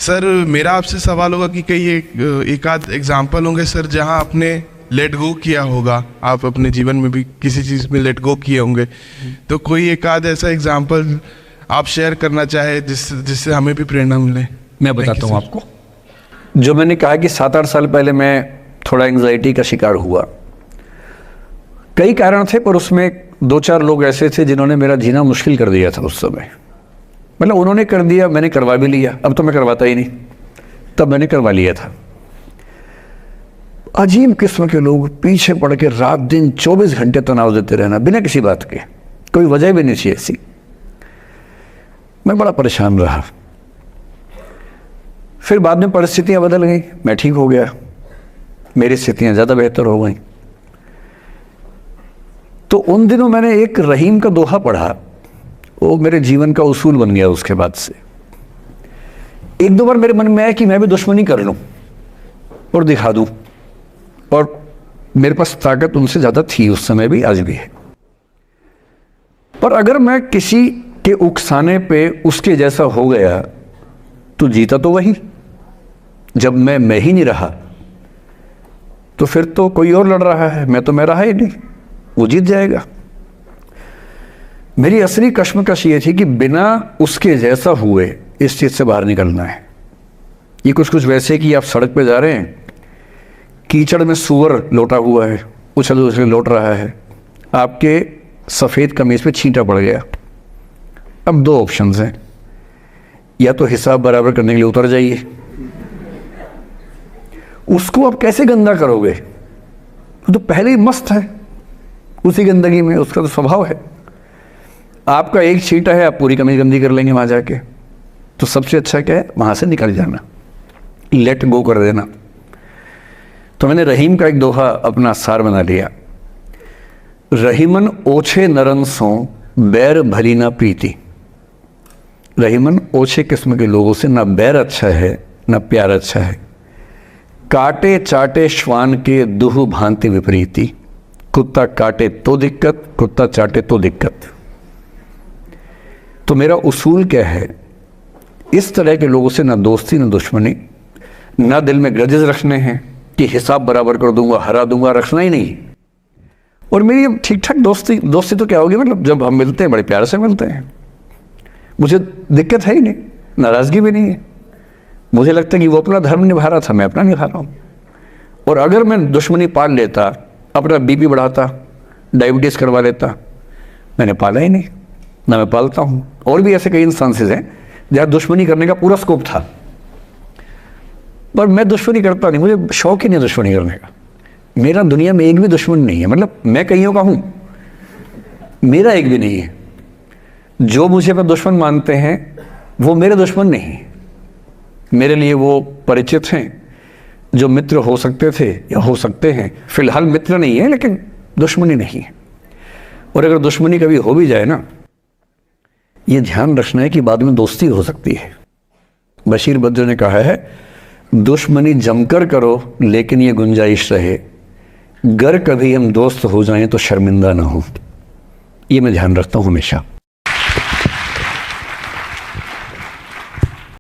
Sir मेरा आपसे सवाल होगा कि कई एक आध एग्जाम्पल होंगे सर जहां आपने लेट गो किया होगा, आप अपने जीवन में भी किसी चीज़ में लेट गो किए होंगे, तो कोई एक आध ऐसा एग्जाम्पल आप शेयर करना चाहे जिससे हमें भी प्रेरणा मिले। मैं बताता हूँ आपको। जो मैंने कहा कि 7-8 साल पहले मैं थोड़ा एंग्जाइटी का शिकार हुआ, कई कारण थे, पर उसमें 2-4 लोग ऐसे थे जिन्होंने मेरा जीना मुश्किल कर दिया था उस समय। मतलब उन्होंने कर दिया, मैंने करवा भी लिया। अब तो मैं करवाता ही नहीं, तब मैंने करवा लिया था। अजीब किस्म के लोग पीछे पड़ के रात दिन 24 घंटे तनाव देते रहना बिना किसी बात के, कोई वजह भी नहीं थी ऐसी। मैं बड़ा परेशान रहा। फिर बाद में परिस्थितियां बदल गई, मैं ठीक हो गया, मेरी स्थितियां ज़्यादा बेहतर हो गई। तो उन दिनों मैंने एक रहीम का दोहा पढ़ा, वो मेरे जीवन का उसूल बन गया। उसके बाद से 1-2 बार मेरे मन में आया कि मैं भी दुश्मनी कर लूं और दिखा दूं, और मेरे पास ताकत उनसे ज़्यादा थी उस समय भी, आज भी है। पर अगर मैं किसी के उकसाने पे उसके जैसा हो गया तो जीता तो वही। जब मैं ही नहीं रहा तो फिर तो कोई और लड़ रहा है, मैं तो मैं रहा ही नहीं, वो जीत जाएगा। मेरी असली कश्मकश ये थी कि बिना उसके जैसा हुए इस चीज़ से बाहर निकलना है। ये कुछ वैसे कि आप सड़क पे जा रहे हैं, कीचड़ में सूअर लोटा हुआ है, उछल उछल लौट रहा है, आपके सफ़ेद कमीज पे छींटा पड़ गया। अब 2 ऑप्शंस हैं, या तो हिसाब बराबर करने के लिए उतर जाइए, उसको आप कैसे गंदा करोगे, वो तो पहले ही मस्त है उसी गंदगी में, उसका तो स्वभाव है। आपका एक छींटा है, आप पूरी कमीज गंदी कर लेंगे वहां जाके। तो सबसे अच्छा क्या है, वहां से निकल जाना, लेट गो कर देना। तो मैंने रहीम का एक दोहा अपना सार बना लिया। रहीमन ओछे नरन सो बैर भली ना प्रीति। रहीमन ओछे किस्म के लोगों से ना बैर अच्छा है ना प्यार अच्छा है। काटे चाटे श्वान के दुह भांति विपरीति। कुत्ता काटे तो दिक्कत, कुत्ता चाटे तो दिक्कत। तो मेरा उसूल क्या है, इस तरह के लोगों से ना दोस्ती ना दुश्मनी, ना दिल में ग्रजेस रखने हैं कि हिसाब बराबर कर दूंगा, हरा दूंगा, रखना ही नहीं। और मेरी ठीक ठाक दोस्ती तो क्या होगी, मतलब जब हम मिलते हैं बड़े प्यार से मिलते हैं, मुझे दिक्कत है ही नहीं, नाराज़गी भी नहीं है। मुझे लगता है कि वो अपना धर्म निभा रहा था, मैं अपना निभा रहा हूँ। और अगर मैं दुश्मनी पाल लेता, अपना बीपी बढ़ाता, डायबिटीज़ करवा लेता, मैंने पाला ही नहीं, ना मैं पालता हूँ। और भी ऐसे कई इंस्टांसेस हैं जहाँ दुश्मनी करने का पूरा स्कोप था, पर मैं दुश्मनी करता नहीं, मुझे शौक ही नहीं दुश्मनी करने का। मेरा दुनिया में एक भी दुश्मन नहीं है, मतलब मैं कईयों का हूँ, मेरा एक भी नहीं है। जो मुझे पर दुश्मन मानते हैं वो मेरे दुश्मन नहीं, मेरे लिए वो परिचित हैं, जो मित्र हो सकते थे या हो सकते हैं। फिलहाल मित्र नहीं है, लेकिन दुश्मनी नहीं है। और अगर दुश्मनी कभी हो भी जाए ना, ये ध्यान रखना है कि बाद में दोस्ती हो सकती है। बशीर बद्र ने कहा है, दुश्मनी जमकर करो लेकिन ये गुंजाइश रहे, गर कभी हम दोस्त हो जाएं तो शर्मिंदा ना हो। ये मैं ध्यान रखता हूँ हमेशा।